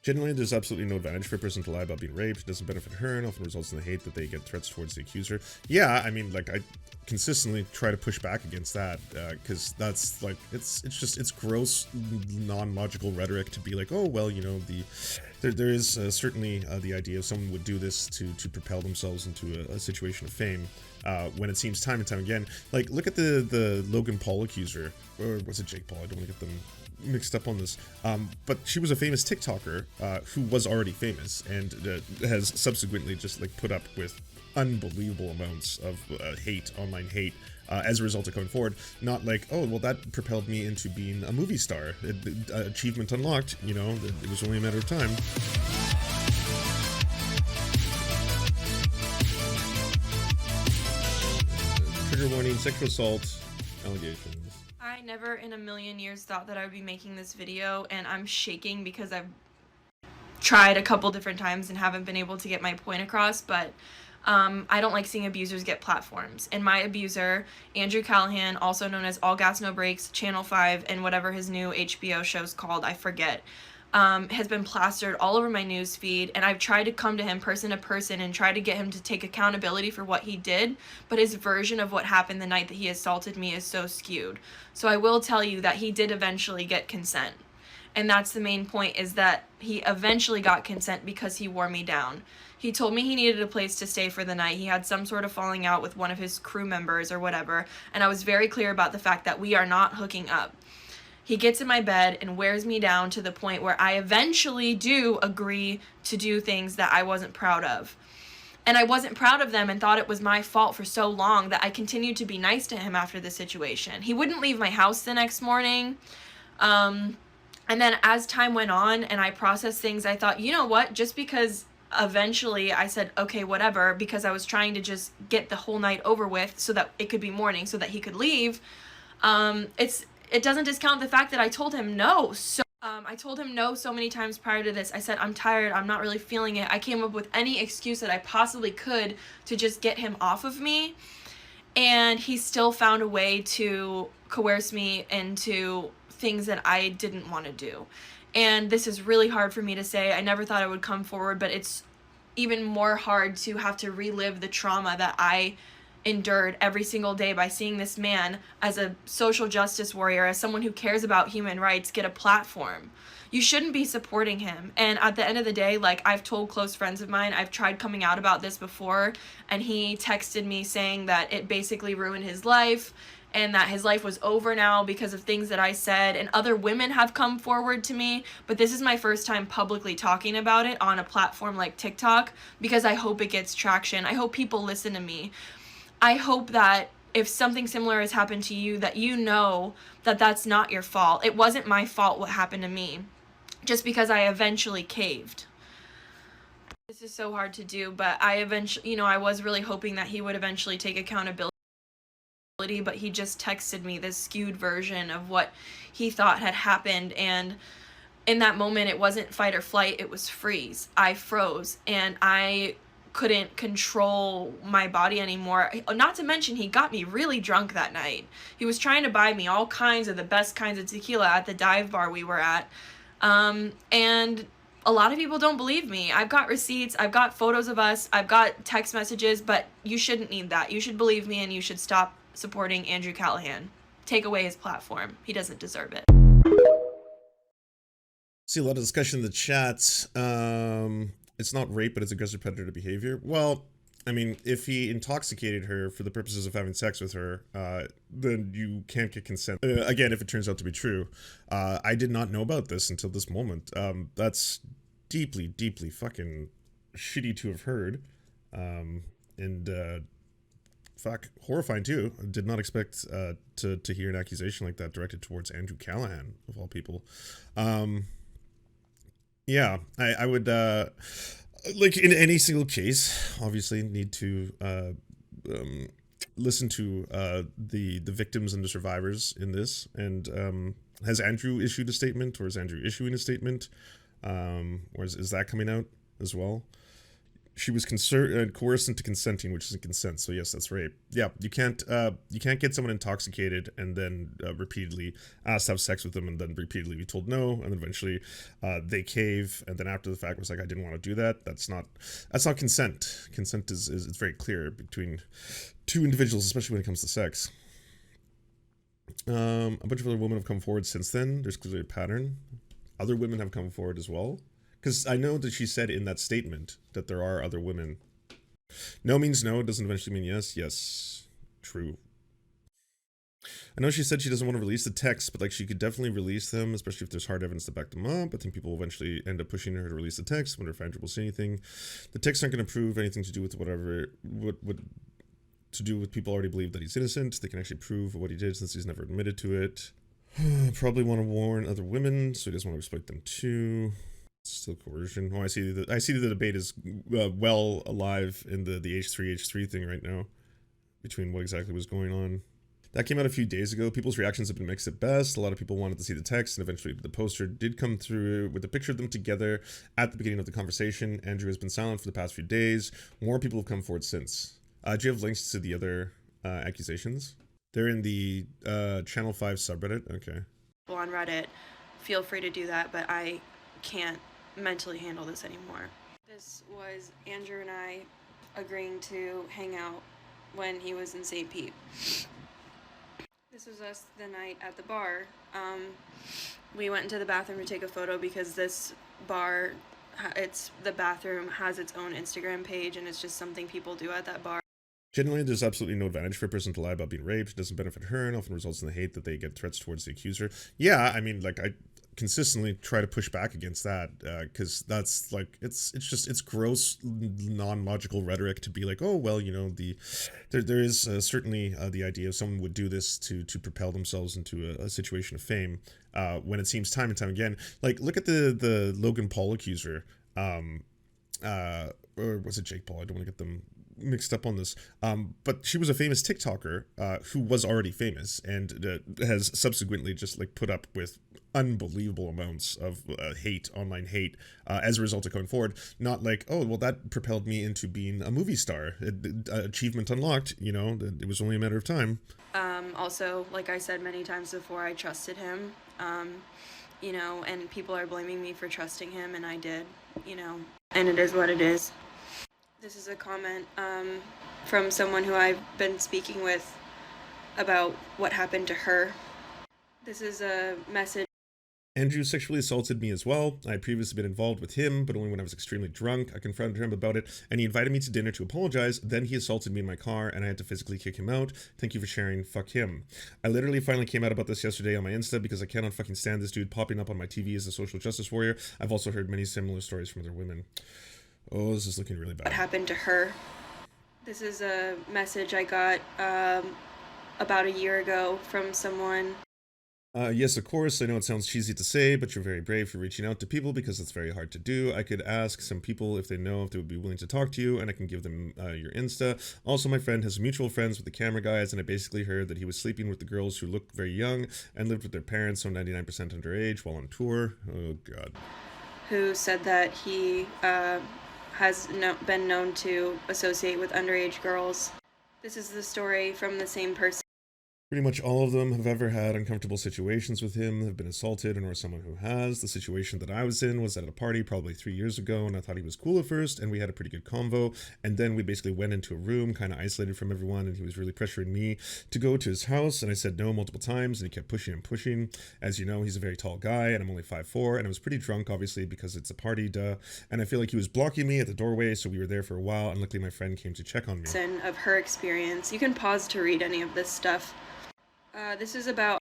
Generally, there's absolutely no advantage for a person to lie about being raped. It doesn't benefit her and often results in the hate that they get threats towards the accuser. Yeah, I mean, like, I consistently try to push back against that, because that's, like, it's gross, non-logical rhetoric to be like, oh, well, you know, there is certainly the idea of someone would do this to propel themselves into a situation of fame, when it seems time and time again. Like, look at the Logan Paul accuser, or was it Jake Paul? I don't want to get them mixed up on this, but she was a famous TikToker who was already famous and has subsequently just like put up with unbelievable amounts of online hate, as a result of going forward. Not like, oh, well, that propelled me into being a movie star. Achievement unlocked, you know, it was only a matter of time. Trigger warning, sexual assault allegations. I never in a million years thought that I would be making this video, and I'm shaking because I've tried a couple different times and haven't been able to get my point across, but I don't like seeing abusers get platforms. And my abuser, Andrew Callaghan, also known as All Gas No Breaks, Channel 5, and whatever his new HBO show's called, I forget, has been plastered all over my news feed, and I've tried to come to him person to person and try to get him to take accountability for what he did, but his version of what happened the night that he assaulted me is so skewed. So I will tell you that he did eventually get consent. And that's the main point, is that he eventually got consent because he wore me down. He told me he needed a place to stay for the night. He had some sort of falling out with one of his crew members or whatever, and I was very clear about the fact that we are not hooking up. He gets in my bed and wears me down to the point where I eventually do agree to do things that I wasn't proud of. And I wasn't proud of them and thought it was my fault for so long that I continued to be nice to him after the situation. He wouldn't leave my house the next morning. And then as time went on and I processed things, I thought, you know what, just because eventually I said, okay, whatever, because I was trying to just get the whole night over with so that it could be morning so that he could leave, it doesn't discount the fact that I told him no. I told him no so many times prior to this. I said, I'm tired, I'm not really feeling it. I came up with any excuse that I possibly could to just get him off of me. And he still found a way to coerce me into things that I didn't want to do. And this is really hard for me to say. I never thought I would come forward, but it's even more hard to have to relive the trauma that I endured every single day by seeing this man as a social justice warrior, as someone who cares about human rights, get a platform. You shouldn't be supporting him. And at the end of the day, like, I've told close friends of mine, I've tried coming out about this before, and he texted me saying that it basically ruined his life and that his life was over now because of things that I said, and other women have come forward to me, but this is my first time publicly talking about it on a platform like TikTok because I hope it gets traction. I hope people listen to me. I hope that if something similar has happened to you, that you know that that's not your fault. It wasn't my fault what happened to me, just because I eventually caved. This is so hard to do, but I was really hoping that he would eventually take accountability, but he just texted me this skewed version of what he thought had happened, and in that moment it wasn't fight or flight, it was freeze. I froze, and I couldn't control my body anymore. Not to mention, he got me really drunk that night. He was trying to buy me all kinds of the best kinds of tequila at the dive bar we were at. And a lot of people don't believe me. I've got receipts, I've got photos of us, I've got text messages, but you shouldn't need that. You should believe me, and you should stop supporting Andrew Callaghan. Take away his platform. He doesn't deserve it. See a lot of discussion in the chat. It's not rape, but it's aggressive predator behavior. Well, I mean, if he intoxicated her for the purposes of having sex with her, then you can't get consent. Again, if it turns out to be true. I did not know about this until this moment. That's deeply, deeply fucking shitty to have heard. And fuck, horrifying too. I did not expect to hear an accusation like that directed towards Andrew Callaghan, of all people. Yeah, I would, like in any single case, obviously need to listen to the victims and the survivors in this. And has Andrew issued a statement, or is Andrew issuing a statement? Or is that coming out as well? She was coerced into consenting, which isn't consent. So yes, that's rape. Yeah, you can't get someone intoxicated and then repeatedly ask to have sex with them and then repeatedly be told no, and then eventually they cave, and then after the fact was like, I didn't want to do that. That's not consent. Consent is it's very clear between two individuals, especially when it comes to sex. A bunch of other women have come forward since then. There's clearly a pattern. Other women have come forward as well. Because I know that she said in that statement that there are other women. No means no. It doesn't eventually mean yes. Yes. True. I know she said she doesn't want to release the texts, but like she could definitely release them, especially if there's hard evidence to back them up. I think people will eventually end up pushing her to release the text. Wonder if Andrew will say anything. The texts aren't going to prove anything to do with whatever... what to do with people already believe that he's innocent. They can actually prove what he did since he's never admitted to it. Probably want to warn other women, so he doesn't want to exploit them too. Still coercion. Oh, I see the debate is well alive in the H3 thing right now between what exactly was going on. That came out a few days ago. People's reactions have been mixed at best. A lot of people wanted to see the text, and eventually the poster did come through with a picture of them together at the beginning of the conversation. Andrew has been silent for the past few days. More people have come forward since. Do you have links to the other accusations? They're in the Channel 5 subreddit. Okay. On Reddit, feel free to do that, but I can't mentally handle this anymore. This was Andrew and I agreeing to hang out when he was in St. Pete. This was us the night at the bar. We went into the bathroom to take a photo because this bar, the bathroom has its own Instagram page, and it's just something people do at that bar. Generally, there's absolutely no advantage for a person to lie about being raped. It doesn't benefit her and often results in the hate that they get threats towards the accuser. Yeah, I mean, like, I consistently try to push back against that because that's like it's gross non-logical rhetoric to be like, oh well, you know, there is certainly the idea of someone would do this to propel themselves into a situation of fame when it seems time and time again, like look at the Logan Paul accuser, or was it Jake Paul? I don't want to get them mixed up on this, but she was a famous TikToker who was already famous and has subsequently just like put up with unbelievable amounts of online hate as a result of going forward. Not like, oh well, that propelled me into being a movie star, achievement unlocked, you know, it was only a matter of time. Also, like I said many times before, I trusted him, you know, and people are blaming me for trusting him, and I did, you know, and it is what it is. This is a comment from someone who I've been speaking with about what happened to her. This is a message. Andrew sexually assaulted me as well. I had previously been involved with him, but only when I was extremely drunk. I confronted him about it, and he invited me to dinner to apologize. Then he assaulted me in my car, and I had to physically kick him out. Thank you for sharing. Fuck him. I literally finally came out about this yesterday on my Insta because I cannot fucking stand this dude popping up on my TV as a social justice warrior. I've also heard many similar stories from other women. Oh, this is looking really bad. What happened to her? This is a message I got about a year ago from someone. Yes, of course, I know it sounds cheesy to say, but you're very brave for reaching out to people because it's very hard to do. I could ask some people if they know if they would be willing to talk to you, and I can give them your Insta. Also, my friend has mutual friends with the camera guys, and I basically heard that he was sleeping with the girls who looked very young and lived with their parents, so 99% underage, while on tour. Oh, God. Who said that he has been known to associate with underage girls. This is the story from the same person. Pretty much all of them have ever had uncomfortable situations with him, have been assaulted, and or someone who has. The situation that I was in was at a party probably 3 years ago, and I thought he was cool at first, and we had a pretty good convo, and then we basically went into a room, kind of isolated from everyone, and he was really pressuring me to go to his house, and I said no multiple times, and he kept pushing and pushing. As you know, he's a very tall guy, and I'm only 5'4", and I was pretty drunk, obviously, because it's a party, duh, and I feel like he was blocking me at the doorway, so we were there for a while, and luckily my friend came to check on me. Of her experience. You can pause to read any of this stuff. This is about...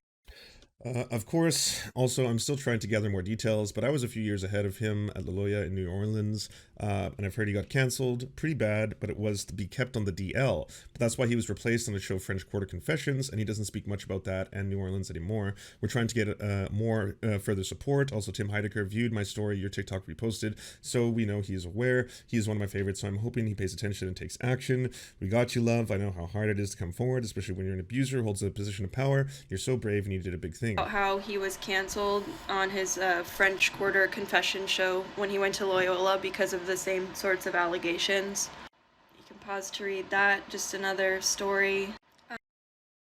Of course, also, I'm still trying to gather more details, but I was a few years ahead of him at La Loya in New Orleans, and I've heard he got cancelled. Pretty bad, but it was to be kept on the DL. But that's why he was replaced on the show French Quarter Confessions, and he doesn't speak much about that and New Orleans anymore. We're trying to get more further support. Also, Tim Heidecker viewed my story, your TikTok reposted, so we know he is aware. He is one of my favorites, so I'm hoping he pays attention and takes action. We got you, love. I know how hard it is to come forward, especially when you're an abuser who holds a position of power. You're so brave and you did a big thing. thing. About how he was canceled on his French Quarter confession show when he went to Loyola because of the same sorts of allegations. You can pause to read that. Just another story.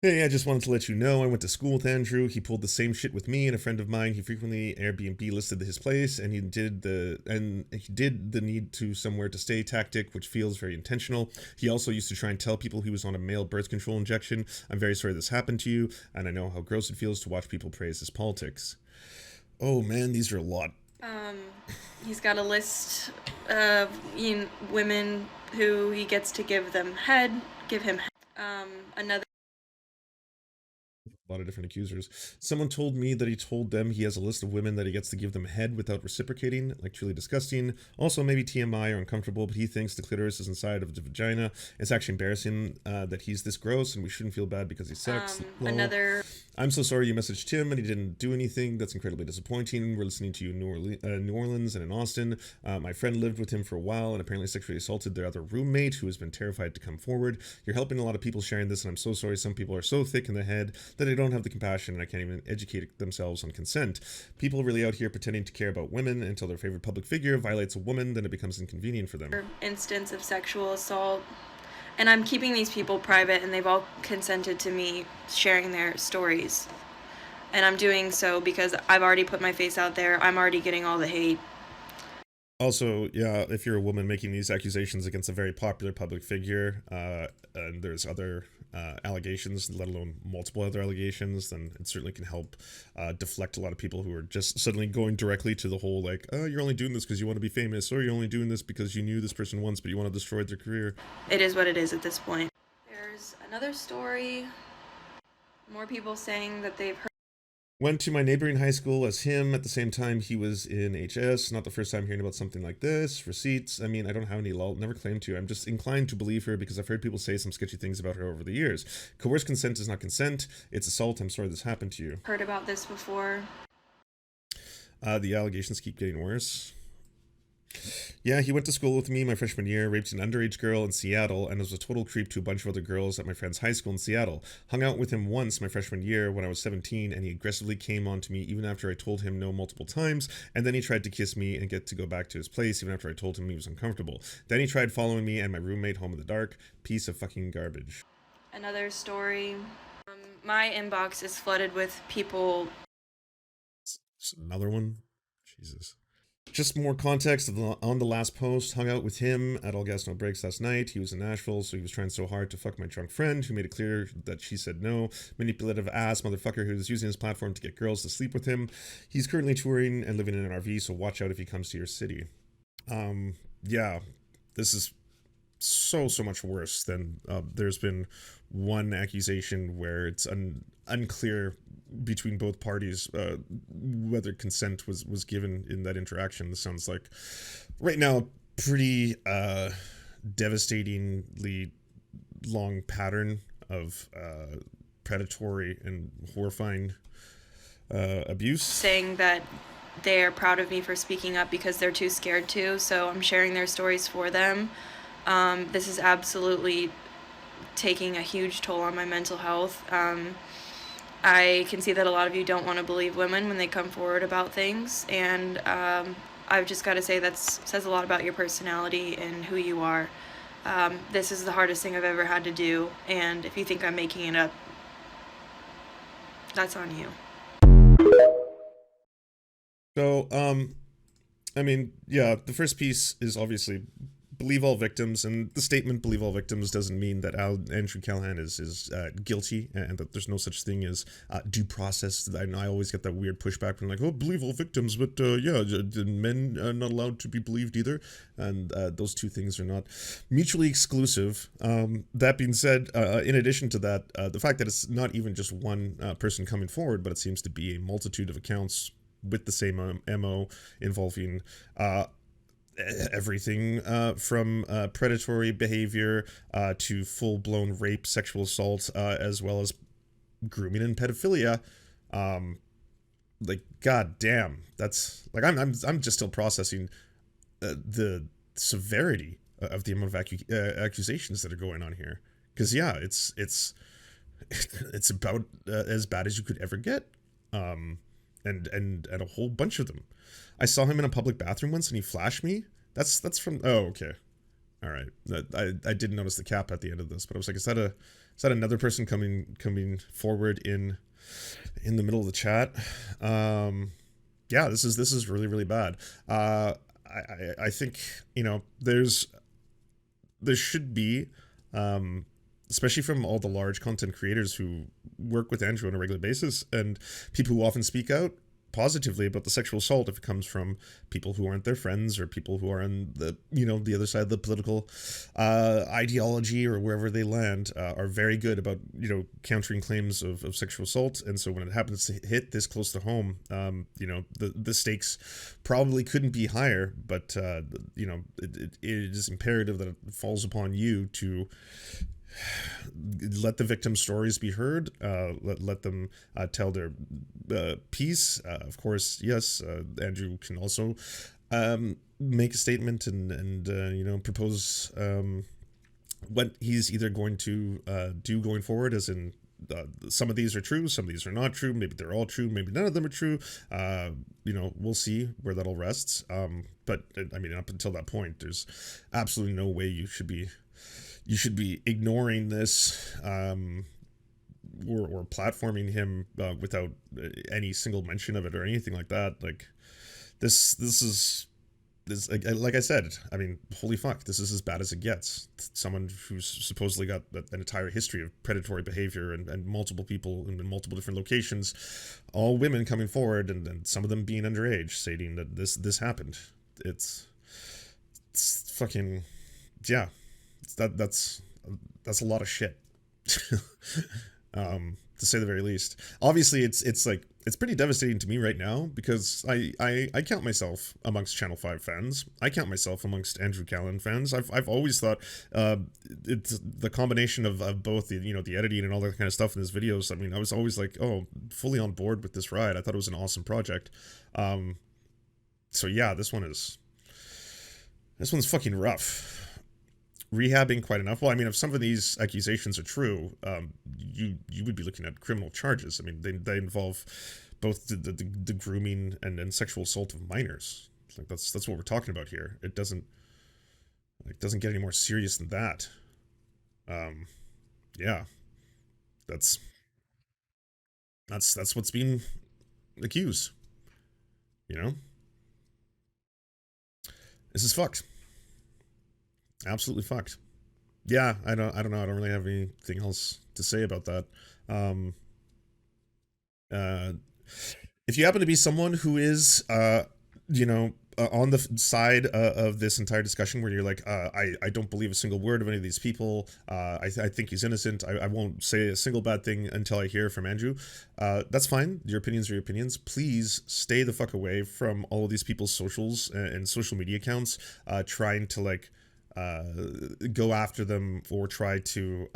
Hey, I just wanted to let you know I went to school with Andrew. He pulled the same shit with me and a friend of mine. He frequently Airbnb listed his place, and he did the need to somewhere to stay tactic, which feels very intentional. He also used to try and tell people he was on a male birth control injection. I'm very sorry this happened to you, and I know how gross it feels to watch people praise his politics. Oh man, these are a lot. He's got a list of women who he gets to give him head. Another. A lot of different accusers. Someone told me that he told them he has a list of women that he gets to give them head without reciprocating, like truly disgusting. Also, maybe TMI or uncomfortable, but he thinks the clitoris is inside of the vagina. It's actually embarrassing that he's this gross, and we shouldn't feel bad because he sucks. Another. I'm so sorry you messaged him and he didn't do anything. That's incredibly disappointing. We're listening to you in New Orleans and in Austin. My friend lived with him for a while and apparently sexually assaulted their other roommate, who has been terrified to come forward. You're helping a lot of people sharing this, and I'm so sorry. Some people are so thick in the head that they don't have the compassion, and I can't even educate themselves on consent. People really out here pretending to care about women until their favorite public figure violates a woman, then it becomes inconvenient for them. Instance of sexual assault. And I'm keeping these people private, and they've all consented to me sharing their stories. And I'm doing so because I've already put my face out there. I'm already getting all the hate. Also, yeah, if you're a woman making these accusations against a very popular public figure, and there's other allegations, let alone multiple other allegations, then it certainly can help deflect a lot of people who are just suddenly going directly to the whole, like, oh, you're only doing this because you want to be famous, or you're only doing this because you knew this person once, but you want to destroy their career. It is what it is at this point. There's another story. More people saying that they've heard. Went to my neighboring high school as him at the same time he was in HS. Not the first time hearing about something like this. Receipts. I mean, I don't have any lol. Never claimed to. I'm just inclined to believe her because I've heard people say some sketchy things about her over the years. Coerced consent is not consent. It's assault. I'm sorry this happened to you. Heard about this before. The allegations keep getting worse. Yeah, he went to school with me my freshman year, raped an underage girl in Seattle, and was a total creep to a bunch of other girls at my friend's high school in Seattle. Hung out with him once my freshman year when I was 17, and he aggressively came on to me even after I told him no multiple times, and then he tried to kiss me and get to go back to his place even after I told him he was uncomfortable. Then he tried following me and my roommate home in the dark. Piece of fucking garbage. Another story. My inbox is flooded with people. Another one? Jesus. Just more context on the last post. Hung out with him at All Gas No Breaks last night. He was in Nashville, so he was trying so hard to fuck my drunk friend, who made it clear that she said no. Manipulative ass motherfucker who was using his platform to get girls to sleep with him. He's currently touring and living in an RV, so watch out if he comes to your city. Yeah, this is so much worse than there's been one accusation where it's unclear between both parties whether consent was given in that interaction. This sounds like right now a pretty devastatingly long pattern of predatory and horrifying abuse. Saying that they're proud of me for speaking up because they're too scared to, so I'm sharing their stories for them. This is absolutely taking a huge toll on my mental health. I can see that a lot of you don't want to believe women when they come forward about things, and I've just got to say that says a lot about your personality and who you are. This is the hardest thing I've ever had to do, and if you think I'm making it up, that's on you. So, I mean, yeah, the first piece is obviously believe all victims, and the statement "believe all victims" doesn't mean that Andrew Callaghan is guilty and that there's no such thing as due process. And I always get that weird pushback from like, oh, believe all victims, but yeah, men are not allowed to be believed either, and those two things are not mutually exclusive. That being said, in addition to that, the fact that it's not even just one person coming forward, but it seems to be a multitude of accounts with the same MO involving everything from predatory behavior to full-blown rape, sexual assault, as well as grooming and pedophilia. Like, god damn, that's like I'm just still processing the severity of the amount of accusations that are going on here. Because yeah, it's about as bad as you could ever get. And a whole bunch of them. I saw him in a public bathroom once, and he flashed me. That's from. Oh, okay. All right. I didn't notice the cap at the end of this, but I was like, is that another person coming forward in the middle of the chat? Yeah, this is really really bad. I think there should be, um, especially from all the large content creators who work with Andrew on a regular basis and people who often speak out positively about the sexual assault if it comes from people who aren't their friends or people who are on the other side of the political ideology or wherever they land, are very good about countering claims of sexual assault. And so when it happens to hit this close to home, the stakes probably couldn't be higher, but it is imperative that it falls upon you to let the victims' stories be heard. Let them tell their piece. Of course, yes. Andrew can also make a statement and propose what he's either going to do going forward, as in. Some of these are true, some of these are not true. Maybe they're all true, maybe none of them are true. We'll see where that all rests. But I mean, up until that point, there's absolutely no way you should be ignoring this, or platforming him without any single mention of it or anything like that. Like this is this, like I said. I mean, holy fuck, this is as bad as it gets. Someone who's supposedly got an entire history of predatory behavior and multiple people in multiple different locations, all women coming forward, and some of them being underage, stating that this happened. It's fucking, yeah. That's a lot of shit, to say the very least. Obviously, it's pretty devastating to me right now because I count myself amongst Channel 5 fans. I count myself amongst Andrew Callaghan fans. I've always thought it's the combination of both the editing and all that kind of stuff in his videos. I mean, I was always like, oh, fully on board with this ride. I thought it was an awesome project. So yeah, this one's fucking rough. Rehabbing quite enough. Well, I mean, if some of these accusations are true, you would be looking at criminal charges. I mean, they involve both the grooming and sexual assault of minors. Like that's what we're talking about here. It doesn't get any more serious than that. Yeah, that's that's what's being accused. You know, this is fucked. Absolutely fucked. Yeah, I don't know. I don't really have anything else to say about that. Um, uh, if you happen to be someone who is, on the side of this entire discussion where you're like, I don't believe a single word of any of these people. I think he's innocent. I won't say a single bad thing until I hear from Andrew. That's fine. Your opinions are your opinions. Please stay the fuck away from all of these people's socials and social media accounts, trying to uh, go after them or try to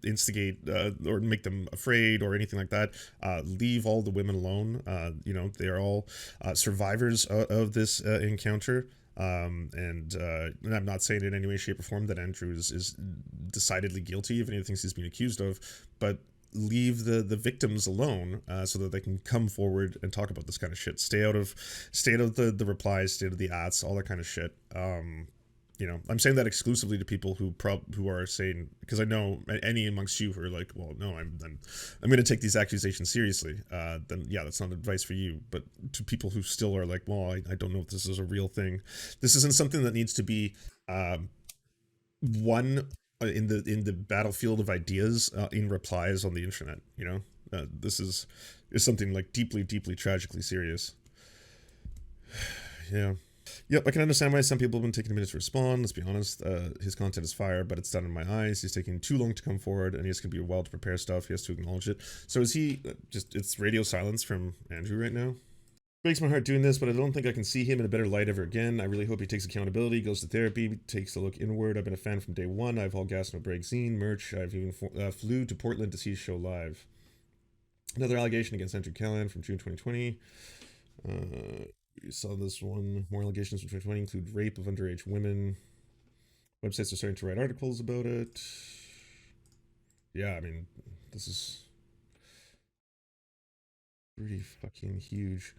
instigate or make them afraid or anything like that. Leave all the women alone. They are all survivors of this encounter. And I'm not saying in any way, shape, or form that Andrew is decidedly guilty of any of the things he's being accused of, but leave the victims alone, so that they can come forward and talk about this kind of shit. Stay out of the replies, stay out of the ads, all that kind of shit. I'm saying that exclusively to people who are saying, because I know any amongst you who are like, well, no, I'm going to take these accusations seriously. Then yeah, that's not advice for you. But to people who still are like, well, I don't know if this is a real thing. This isn't something that needs to be won in the battlefield of ideas, in replies on the internet. This is something like deeply, deeply, tragically serious. Yeah. Yep, I can understand why some people have been taking a minute to respond. Let's be honest, his content is fire, but it's done in my eyes. He's taking too long to come forward, and he's going to be a while to prepare stuff. He has to acknowledge it. So is he it's radio silence from Andrew right now? Breaks my heart doing this, but I don't think I can see him in a better light ever again. I really hope he takes accountability, goes to therapy, takes a look inward. I've been a fan from day one. I've all gas, no break zine, merch. I've even flew to Portland to see his show live. Another allegation against Andrew Callaghan from June 2020. You saw this one. More allegations from 2020 include rape of underage women. Websites are starting to write articles about it. Yeah, I mean, this is pretty fucking huge.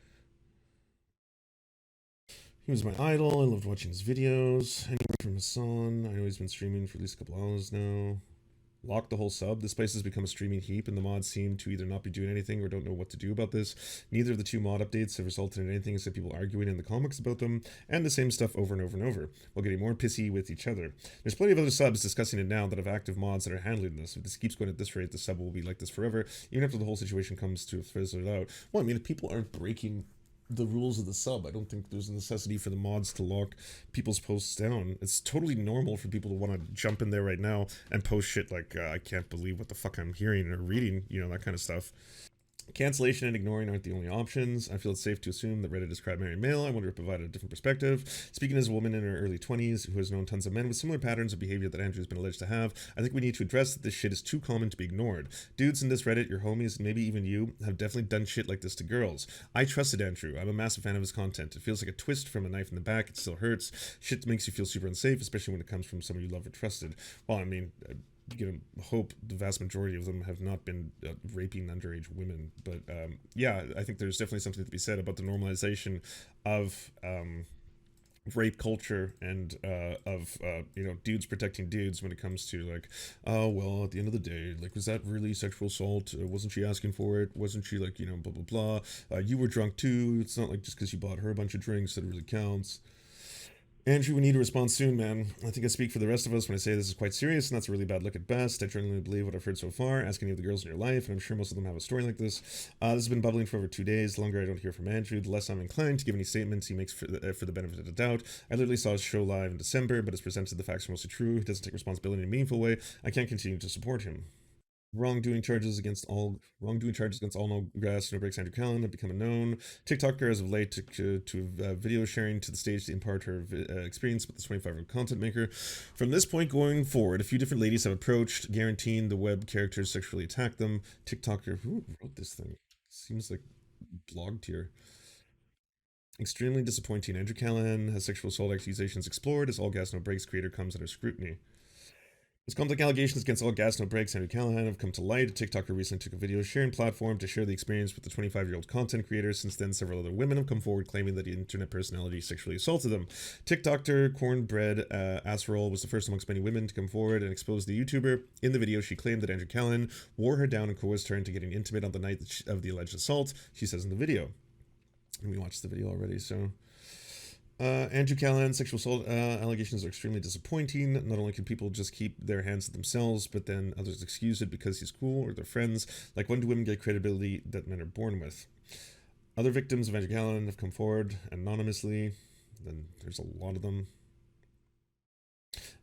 He was my idol. I loved watching his videos. Anywhere from his son. I know he's been streaming for at least a couple hours now. Lock the whole sub. This place has become a streaming heap, and the mods seem to either not be doing anything or don't know what to do about this. Neither of the two mod updates have resulted in anything except people arguing in the comics about them, and the same stuff over and over and over, while getting more pissy with each other. There's plenty of other subs discussing it now that have active mods that are handling this. If this keeps going at this rate, the sub will be like this forever, even after the whole situation comes to fizzle out. Well, I mean, if people aren't breaking the rules of the sub, I don't think there's a necessity for the mods to lock people's posts down. It's totally normal for people to want to jump in there right now and post shit like, I can't believe what the fuck I'm hearing or reading, you know, that kind of stuff. Cancellation and ignoring aren't the only options. I feel it's safe to assume that Reddit is crab marrying male. I wonder if it provided a different perspective. Speaking as a woman in her early 20s who has known tons of men with similar patterns of behavior that Andrew has been alleged to have, I think we need to address that this shit is too common to be ignored. Dudes in this Reddit, your homies, and maybe even you, have definitely done shit like this to girls. I trusted Andrew. I'm a massive fan of his content. It feels like a twist from a knife in the back. It still hurts. Shit makes you feel super unsafe, especially when it comes from someone you love or trusted. Well, I mean, you know, hope the vast majority of them have not been raping underage women, but yeah, I think there's definitely something to be said about the normalization of rape culture and of you know, dudes protecting dudes when it comes to like, oh well, at the end of the day, like, was that really sexual assault? Wasn't she asking for it? Wasn't she, like, you know, blah blah blah, you were drunk too. It's not like just because you bought her a bunch of drinks that it really counts. Andrew, we need a response soon, man. I think I speak for the rest of us when I say this is quite serious, and that's a really bad look at best. I genuinely believe what I've heard so far. Ask any of the girls in your life, and I'm sure most of them have a story like this. This has been bubbling for over 2 days. The longer I don't hear from Andrew, the less I'm inclined to give any statements he makes for the benefit of the doubt. I literally saw his show live in December, but has presented the facts are mostly true. He doesn't take responsibility in a meaningful way. I can't continue to support him. Wrongdoing charges against all no grass, no breaks. Andrew Callaghan have become known TikToker as of late to video sharing to the stage to impart her experience with the 25-year-old content maker. From this point going forward, a few different ladies have approached, guaranteeing the web characters sexually attack them. TikToker, who wrote this thing? Seems like blogged here. Extremely disappointing. Andrew Callaghan has sexual assault accusations explored as All Gas No Breaks creator comes under scrutiny. As complex allegations against All Gas No Breaks, Andrew Callaghan have come to light. A TikToker recently took a video sharing platform to share the experience with the 25-year-old content creator. Since then, several other women have come forward claiming that the internet personality sexually assaulted them. TikToker Cornbread Asroll was the first amongst many women to come forward and expose the YouTuber. In the video, she claimed that Andrew Callaghan wore her down and coerced her into getting intimate on the night of the alleged assault, she says in the video. And we watched the video already, so... Andrew Callaghan's sexual assault allegations are extremely disappointing. Not only can people just keep their hands to themselves, but then others excuse it because he's cool or their friends. Like, when do women get credibility that men are born with? Other victims of Andrew Callaghan have come forward anonymously. Then there's a lot of them.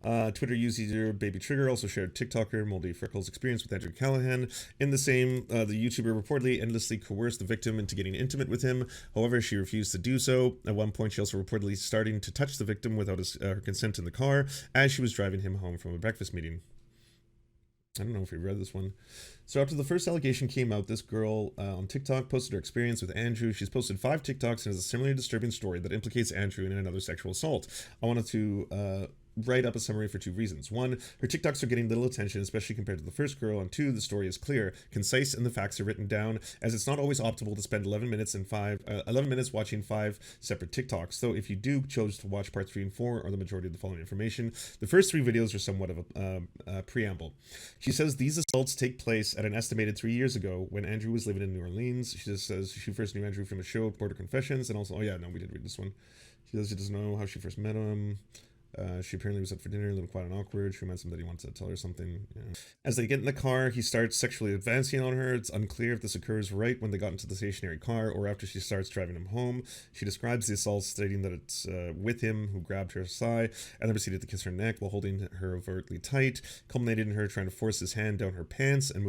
Twitter user Baby Trigger also shared TikToker Moldy Freckles' experience with Andrew Callaghan. In the same, the YouTuber reportedly endlessly coerced the victim into getting intimate with him. However, she refused to do so. At one point, she also reportedly starting to touch the victim without her consent in the car as she was driving him home from a breakfast meeting. I don't know if you read this one. So after the first allegation came out, this girl on TikTok posted her experience with Andrew. She's posted 5 TikToks and has a similarly disturbing story that implicates Andrew in another sexual assault. I wanted to write up a summary for 2 reasons. 1, her TikToks are getting little attention, especially compared to the first girl, and 2, the story is clear, concise, and the facts are written down, as it's not always optimal to spend 11 minutes watching 5 separate TikToks. Though if you do choose to watch parts 3 and 4 or the majority of the following information, the first 3 videos are somewhat of a preamble. She says these assaults take place at an estimated 3 years ago when Andrew was living in New Orleans. She just says she first knew Andrew from a show, Border Confessions, and also, oh yeah, no, we did read this one. She says she doesn't know how she first met him. She apparently was out for dinner, a little quiet and awkward. She reminds him that he wants to tell her something. Yeah. As they get in the car, he starts sexually advancing on her. It's unclear if this occurs right when they got into the stationary car or after she starts driving him home. She describes the assault, stating that it's with him who grabbed her thigh and then proceeded to kiss her neck while holding her overtly tight, culminated in her trying to force his hand down her pants and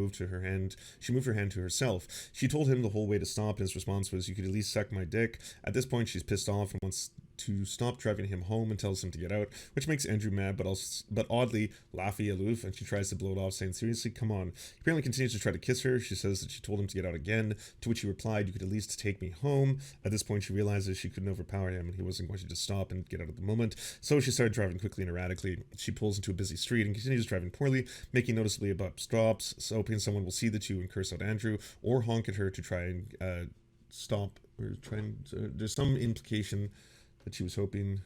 she moved her hand to herself. She told him the whole way to stop, and his response was, "You could at least suck my dick." At this point, she's pissed off and wants to stop driving him home and tells him to get out, which makes Andrew mad but oddly laughy aloof, and she tries to blow it off, saying, "Seriously, come on." He apparently continues to try to kiss her. She says that she told him to get out again, to which he replied, "You could at least take me home." At this point, she realizes she couldn't overpower him and he wasn't going to just stop and get out at the moment, so she started driving quickly and erratically. She pulls into a busy street and continues driving poorly, making noticeably abrupt stops, so hoping someone will see the two and curse out Andrew or honk at her to try and stop. We're trying to, there's some implication that she was hoping.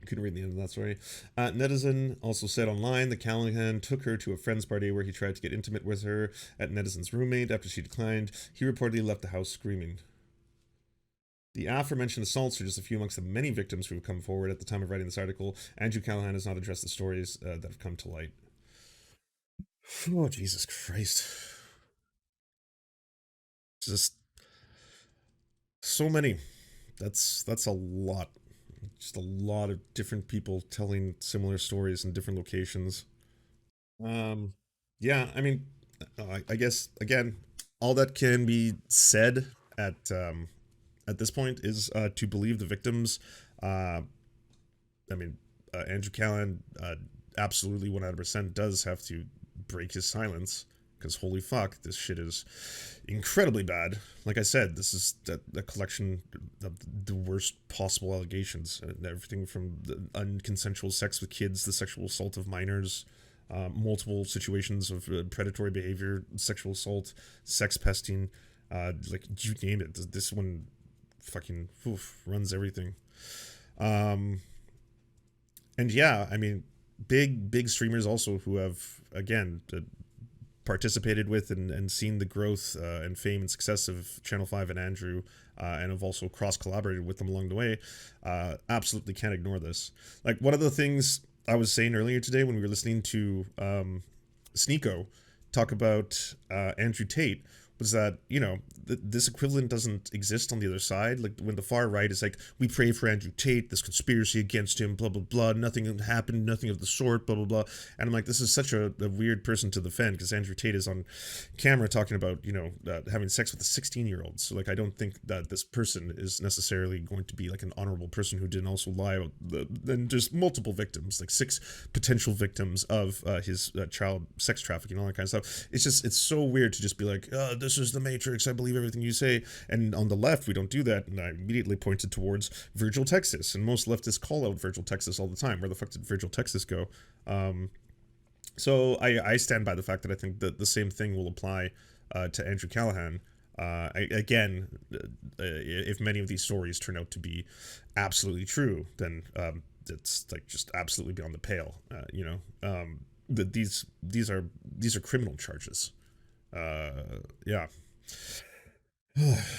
Couldn't read the end of that story. Netizen also said online that Callaghan took her to a friend's party where he tried to get intimate with her at Netizen's roommate. After she declined, he reportedly left the house screaming. The aforementioned assaults are just a few amongst the many victims who have come forward at the time of writing this article. Andrew Callaghan has not addressed the stories that have come to light. Oh, Jesus Christ. Just so many. That's a lot. Just a lot of different people telling similar stories in different locations. Yeah, I mean, I guess again, all that can be said at this point is to believe the victims. I mean, Andrew Callaghan absolutely 100% does have to break his silence, because holy fuck, this shit is incredibly bad. Like I said, this is a collection of the worst possible allegations. Everything from the unconsensual sex with kids, the sexual assault of minors, multiple situations of predatory behavior, sexual assault, sex pesting, like you name it. This one fucking runs everything. And yeah, I mean, big streamers also who have, again, participated with and seen the growth and fame and success of Channel 5 and Andrew, and have also cross-collaborated with them along the way, absolutely can't ignore this. Like, one of the things I was saying earlier today when we were listening to Sneeko talk about Andrew Tate was that, you know, this equivalent doesn't exist on the other side. Like, when the far right is like, we pray for Andrew Tate, this conspiracy against him, blah, blah, blah, nothing happened, nothing of the sort, blah, blah, blah. And I'm like, this is such a weird person to defend, because Andrew Tate is on camera talking about, you know, having sex with a 16-year-old. So, like, I don't think that this person is necessarily going to be, like, an honorable person who didn't also lie about then there's multiple victims, like 6 potential victims of his child sex trafficking, all that kind of stuff. It's just, it's so weird to just be like, this is the Matrix, I believe everything you say. And on the left, we don't do that. And I immediately pointed towards Virgil Texas, and most leftists call out Virgil Texas all the time. Where the fuck did Virgil Texas go? So I stand by the fact that I think that the same thing will apply to Andrew Callaghan. Again, if many of these stories turn out to be absolutely true, then it's like just absolutely beyond the pale. You know, these are criminal charges. Yeah.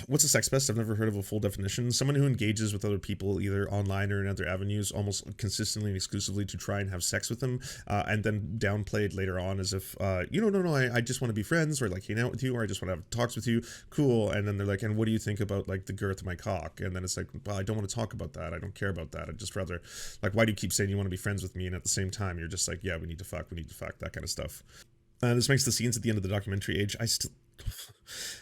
What's a sex pest? I've never heard of a full definition. Someone who engages with other people either online or in other avenues almost consistently and exclusively to try and have sex with them, and then downplayed later on as if, no, I just want to be friends, or like hang out with you, or I just want to have talks with you. Cool. And then they're like, and what do you think about like the girth of my cock? And then it's like, well, I don't want to talk about that. I don't care about that. I'd just rather, like, why do you keep saying you want to be friends with me? And at the same time, you're just like, yeah, we need to fuck, that kind of stuff. This makes the scenes at the end of the documentary age.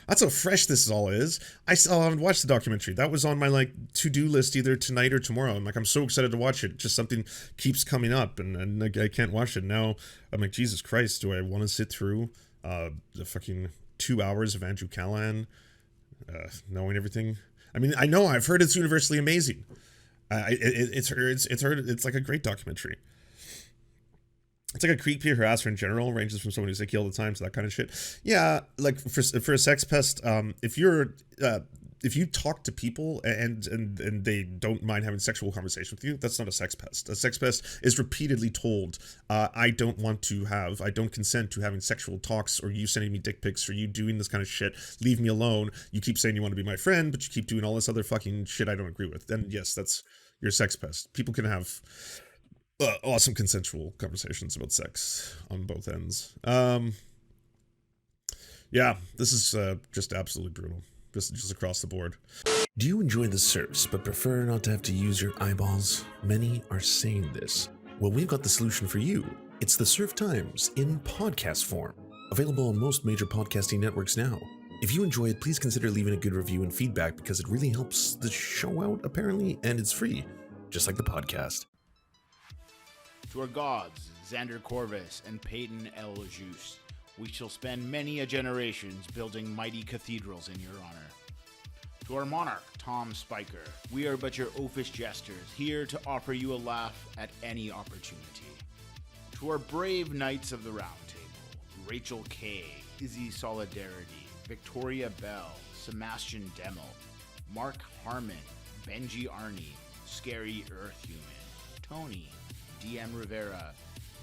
That's how fresh this all is. I still haven't watched the documentary. That was on my like to-do list either tonight or tomorrow. I'm so excited to watch it. Just something keeps coming up, and I can't watch it now. I'm like, Jesus Christ, do I want to sit through the fucking 2 hours of Andrew Callaghan knowing everything? I mean, I know I've heard it's universally amazing. It's like a great documentary. It's like a creep peer harasser in general, ranges from someone who's like all the time to that kind of shit. Yeah, like for a sex pest, if you talk to people and they don't mind having sexual conversation with you, that's not a sex pest. A sex pest is repeatedly told, I don't consent to having sexual talks, or you sending me dick pics, or you doing this kind of shit. Leave me alone. You keep saying you want to be my friend, but you keep doing all this other fucking shit I don't agree with. Then yes, that's your sex pest. People can have awesome consensual conversations about sex on both ends. Yeah, this is just absolutely brutal. Just across the board. Do you enjoy the Serfs but prefer not to have to use your eyeballs? Many are saying this. Well, we've got the solution for you. It's the Serf Times in podcast form. Available on most major podcasting networks now. If you enjoy it, please consider leaving a good review and feedback, because it really helps the show out, apparently, and it's free, just like the podcast. To our gods, Xander Corvus and Peyton L. Juste, we shall spend many a generations building mighty cathedrals in your honor. To our monarch, Tom Spiker, we are but your oafish jesters, here to offer you a laugh at any opportunity. To our brave knights of the Round Table, Rachel K., Izzy Solidarity, Victoria Bell, Sebastian Demmel, Mark Harmon, Benji Arney, Scary Earth Human, Tony, DM Rivera,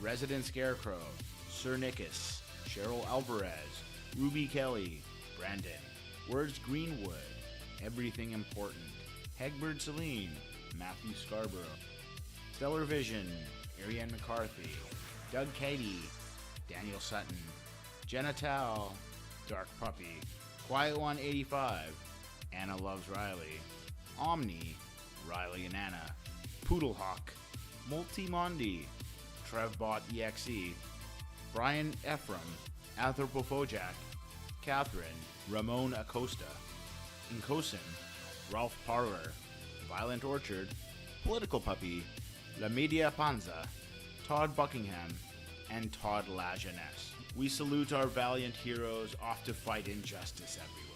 Resident Scarecrow, Sir Nickus, Cheryl Alvarez, Ruby Kelly, Brandon, Words Greenwood, Everything Important, Hegbert Celine, Matthew Scarborough, Stellar Vision, Ariane McCarthy, Doug Cady, Daniel Sutton, Jenna Tal, Dark Puppy, Quiet One 85, Anna Loves Riley, Omni, Riley and Anna, Poodlehawk, Multimondi, Trevbot EXE, Brian Ephraim, Anthropophojack, Catherine, Ramon Acosta, Incosin, Ralph Parler, Violent Orchard, Political Puppy, La Media Panza, Todd Buckingham, and Todd La Jeunesse. We salute our valiant heroes off to fight injustice everywhere.